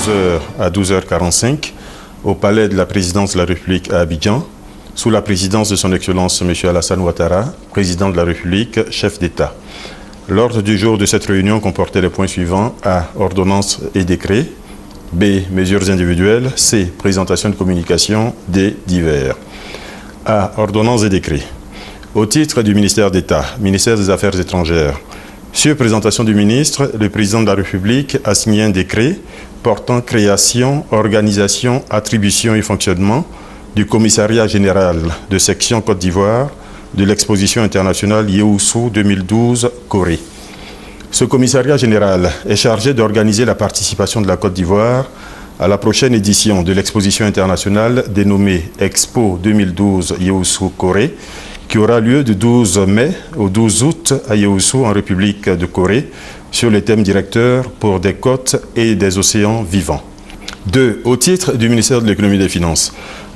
12h à 12h45 au palais de la présidence de la République à Abidjan, sous la présidence de son Excellence M. Alassane Ouattara, président de la République, chef d'État. L'ordre du jour de cette réunion comportait les points suivants: A. Ordonnances et décrets. B. Mesures individuelles. C. Présentation de communication. D. Divers. A. Ordonnances et décrets. Au titre du ministère d'État, ministère des Affaires étrangères, sur présentation du ministre, le président de la République a signé un décret portant création, organisation, attribution et fonctionnement du commissariat général de section Côte d'Ivoire de l'exposition internationale Yehoussouf 2012 Corée. Ce commissariat général est chargé d'organiser la participation de la Côte d'Ivoire à la prochaine édition de l'exposition internationale dénommée Expo 2012 Yehoussouf Corée, qui aura lieu du 12 mai au 12 août à Yehoussouf en République de Corée, sur les thèmes directeurs pour des côtes et des océans vivants. 2. Au titre du ministère de l'Économie et des Finances,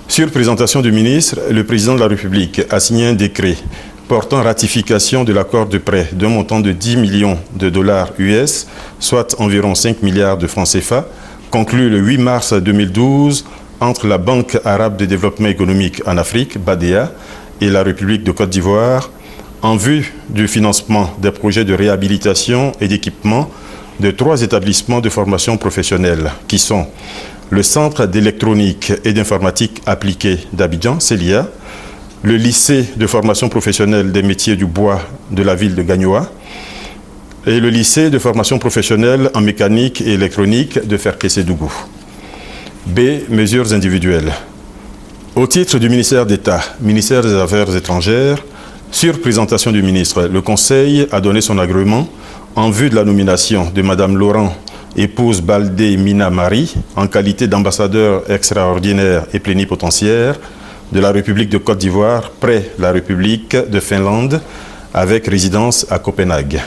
sur présentation du ministre, le président de la République a signé un décret portant ratification de l'accord de prêt d'un montant de 10 millions de dollars US, soit environ 5 milliards de francs CFA, conclu le 8 mars 2012 entre la Banque arabe de développement économique en Afrique, BADEA, et la République de Côte d'Ivoire, en vue du financement des projets de réhabilitation et d'équipement de 3 établissements de formation professionnelle, qui sont le Centre d'électronique et d'informatique appliquée d'Abidjan, CELIA, le lycée de formation professionnelle des métiers du bois de la ville de Gagnoa et le lycée de formation professionnelle en mécanique et électronique de Ferkessédougou. B. Mesures individuelles. Au titre du ministère d'État, ministère des Affaires étrangères, sur présentation du ministre, le Conseil a donné son agrément en vue de la nomination de Mme Laurent, épouse Baldé Mina Marie, en qualité d'ambassadeur extraordinaire et plénipotentiaire de la République de Côte d'Ivoire près la République de Finlande, avec résidence à Copenhague.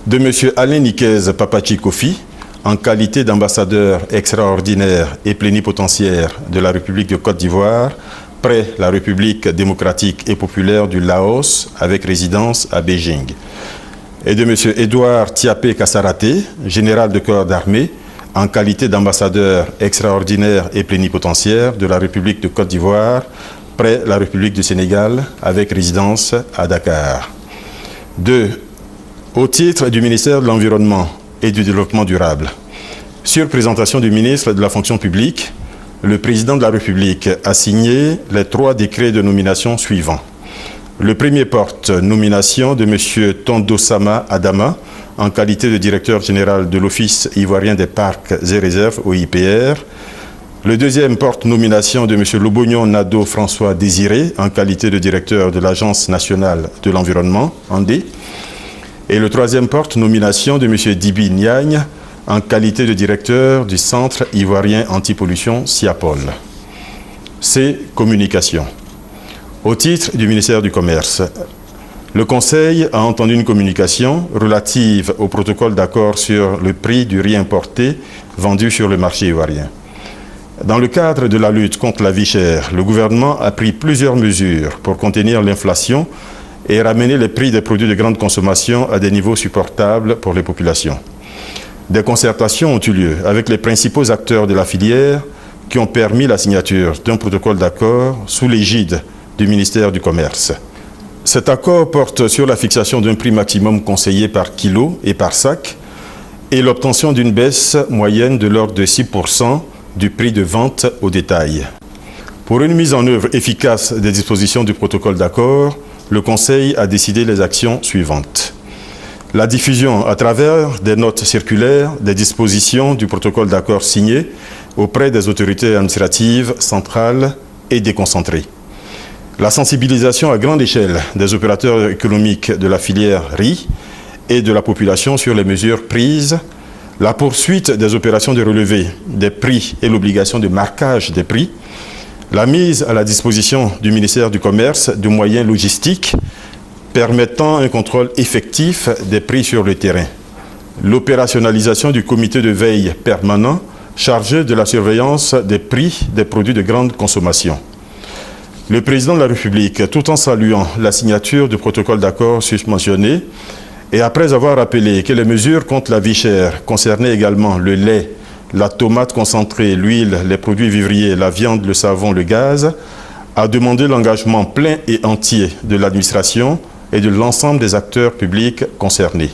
De M. Alain Nicaise Papachi Kofi, en qualité d'ambassadeur extraordinaire et plénipotentiaire de la République de Côte d'Ivoire près la République démocratique et populaire du Laos, avec résidence à Beijing. Et de M. Édouard Tiapé Kassaraté, général de corps d'armée, en qualité d'ambassadeur extraordinaire et plénipotentiaire de la République de Côte d'Ivoire près la République du Sénégal, avec résidence à Dakar. 2. Au titre du ministère de l'Environnement et du Développement durable, sur présentation du ministre de la Fonction publique, le président de la République a signé les 3 décrets de nomination suivants. Le premier porte nomination de M. Tondosama Adama en qualité de directeur général de l'Office ivoirien des parcs et réserves, OIPR. Le deuxième porte nomination de M. Lobognon Nado François Désiré en qualité de directeur de l'Agence nationale de l'environnement, ANDE. Et le troisième porte nomination de M. Dibi Niagne en qualité de directeur du Centre ivoirien antipollution SIAPOL. C. Communication. Au titre du ministère du Commerce, le Conseil a entendu une communication relative au protocole d'accord sur le prix du riz importé vendu sur le marché ivoirien. Dans le cadre de la lutte contre la vie chère, le gouvernement a pris plusieurs mesures pour contenir l'inflation et ramener les prix des produits de grande consommation à des niveaux supportables pour les populations. Des concertations ont eu lieu avec les principaux acteurs de la filière qui ont permis la signature d'un protocole d'accord sous l'égide du ministère du Commerce. Cet accord porte sur la fixation d'un prix maximum conseillé par kilo et par sac et l'obtention d'une baisse moyenne de l'ordre de 6% du prix de vente au détail. Pour une mise en œuvre efficace des dispositions du protocole d'accord, le Conseil a décidé les actions suivantes. La diffusion à travers des notes circulaires des dispositions du protocole d'accord signé auprès des autorités administratives centrales et déconcentrées. La sensibilisation à grande échelle des opérateurs économiques de la filière riz et de la population sur les mesures prises, la poursuite des opérations de relevé des prix et l'obligation de marquage des prix, la mise à la disposition du ministère du Commerce de moyens logistiques permettant un contrôle effectif des prix sur le terrain, l'opérationnalisation du comité de veille permanent chargé de la surveillance des prix des produits de grande consommation. Le président de la République, tout en saluant la signature du protocole d'accord susmentionné, et après avoir rappelé que les mesures contre la vie chère concernaient également le lait, la tomate concentrée, l'huile, les produits vivriers, la viande, le savon, le gaz, a demandé l'engagement plein et entier de l'administration et de l'ensemble des acteurs publics concernés.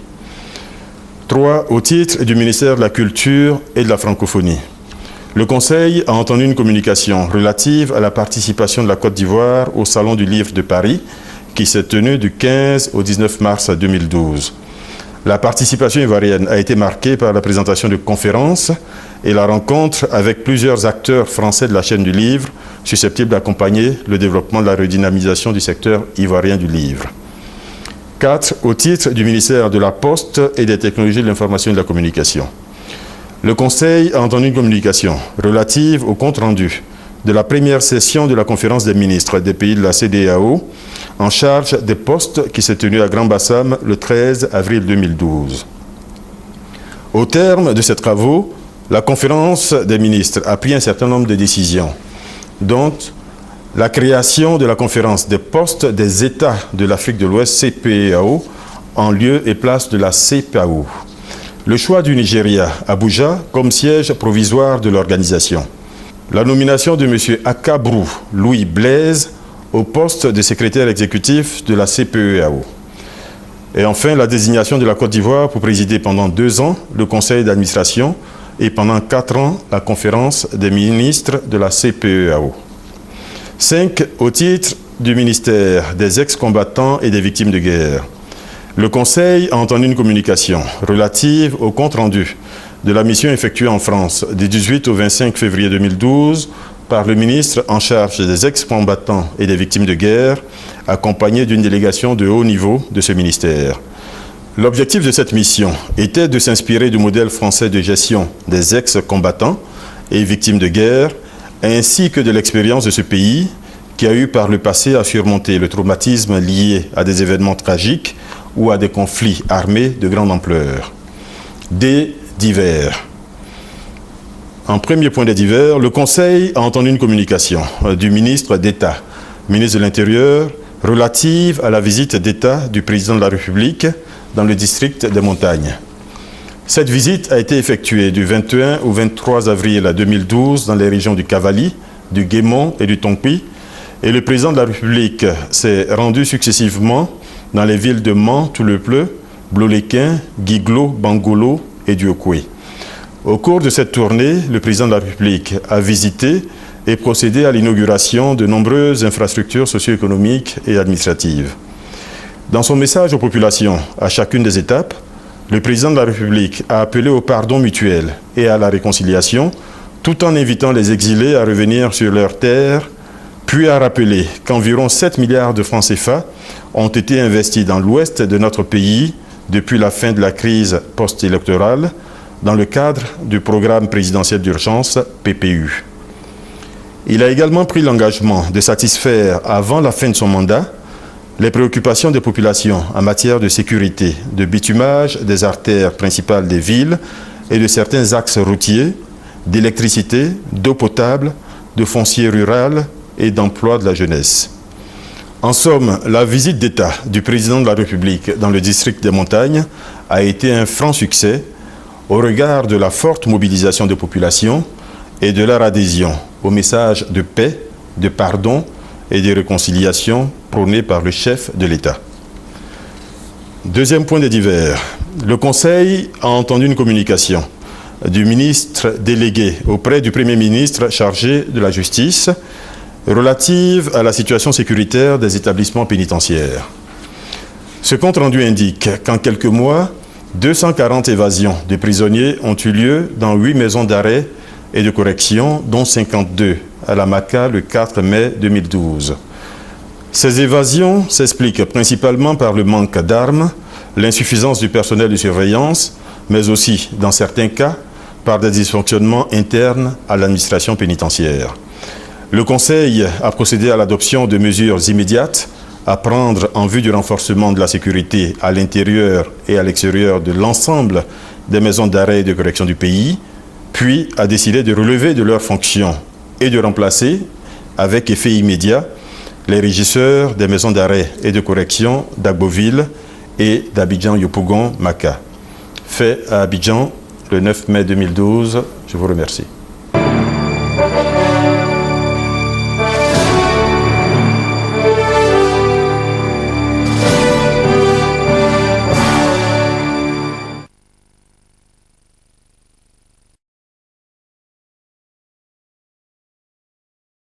3. Au titre du ministère de la Culture et de la Francophonie, le Conseil a entendu une communication relative à la participation de la Côte d'Ivoire au Salon du Livre de Paris, qui s'est tenu du 15 au 19 mars 2012. La participation ivoirienne a été marquée par la présentation de conférences et la rencontre avec plusieurs acteurs français de la chaîne du livre, susceptibles d'accompagner le développement de la redynamisation du secteur ivoirien du livre. 4. Au titre du ministère de la Poste et des technologies de l'information et de la communication, le Conseil a entendu une communication relative au compte-rendu de la première session de la conférence des ministres des pays de la CEDEAO en charge des postes qui s'est tenue à Grand-Bassam le 13 avril 2012. Au terme de ces travaux, la conférence des ministres a pris un certain nombre de décisions, dont la création de la conférence des postes des États de l'Afrique de l'Ouest CPEAO en lieu et place de la CPAO. Le choix du Nigeria, Abuja, comme siège provisoire de l'organisation. La nomination de M. Akabrou Louis Blaise au poste de secrétaire exécutif de la CPEAO. Et enfin, la désignation de la Côte d'Ivoire pour présider pendant 2 ans le conseil d'administration et pendant 4 ans la conférence des ministres de la CPEAO. 5. Au titre du ministère des ex-combattants et des victimes de guerre, le Conseil a entendu une communication relative au compte-rendu de la mission effectuée en France du 18 au 25 février 2012 par le ministre en charge des ex-combattants et des victimes de guerre, accompagné d'une délégation de haut niveau de ce ministère. L'objectif de cette mission était de s'inspirer du modèle français de gestion des ex-combattants et victimes de guerre, ainsi que de l'expérience de ce pays qui a eu par le passé à surmonter le traumatisme lié à des événements tragiques ou à des conflits armés de grande ampleur. Des divers. En premier point des divers, le Conseil a entendu une communication du ministre d'État, ministre de l'Intérieur, relative à la visite d'État du président de la République dans le district des Montagnes. Cette visite a été effectuée du 21 au 23 avril 2012 dans les régions du Cavali, du Guémont et du Tonkpi, et le président de la République s'est rendu successivement dans les villes de Mans, Toulepleu, Bloléquin, Guiglo, Bangolo et Diokoué. Au cours de cette tournée, le président de la République a visité et procédé à l'inauguration de nombreuses infrastructures socio-économiques et administratives. Dans son message aux populations, à chacune des étapes, le président de la République a appelé au pardon mutuel et à la réconciliation, tout en invitant les exilés à revenir sur leurs terres, puis a rappelé qu'environ 7 milliards de francs CFA ont été investis dans l'ouest de notre pays depuis la fin de la crise post-électorale dans le cadre du programme présidentiel d'urgence PPU. Il a également pris l'engagement de satisfaire avant la fin de son mandat les préoccupations des populations en matière de sécurité, de bitumage des artères principales des villes et de certains axes routiers, d'électricité, d'eau potable, de foncier rural et d'emploi de la jeunesse. En somme, la visite d'État du président de la République dans le district des Montagnes a été un franc succès au regard de la forte mobilisation des populations et de leur adhésion au message de paix, de pardon et de réconciliation prôné par le chef de l'État. Deuxième point des divers, le Conseil a entendu une communication du ministre délégué auprès du Premier ministre chargé de la Justice relative à la situation sécuritaire des établissements pénitentiaires. Ce compte-rendu indique qu'en quelques mois, 240 évasions de prisonniers ont eu lieu dans 8 maisons d'arrêt et de correction, dont 52 à la Maca le 4 mai 2012. Ces évasions s'expliquent principalement par le manque d'armes, l'insuffisance du personnel de surveillance, mais aussi, dans certains cas, par des dysfonctionnements internes à l'administration pénitentiaire. Le Conseil a procédé à l'adoption de mesures immédiates à prendre en vue du renforcement de la sécurité à l'intérieur et à l'extérieur de l'ensemble des maisons d'arrêt et de correction du pays, puis a décidé de relever de leurs fonctions et de remplacer, avec effet immédiat, les régisseurs des maisons d'arrêt et de correction d'Agboville et d'Abidjan-Yopougon-Maca. Fait à Abidjan le 9 mai 2012, Je vous remercie.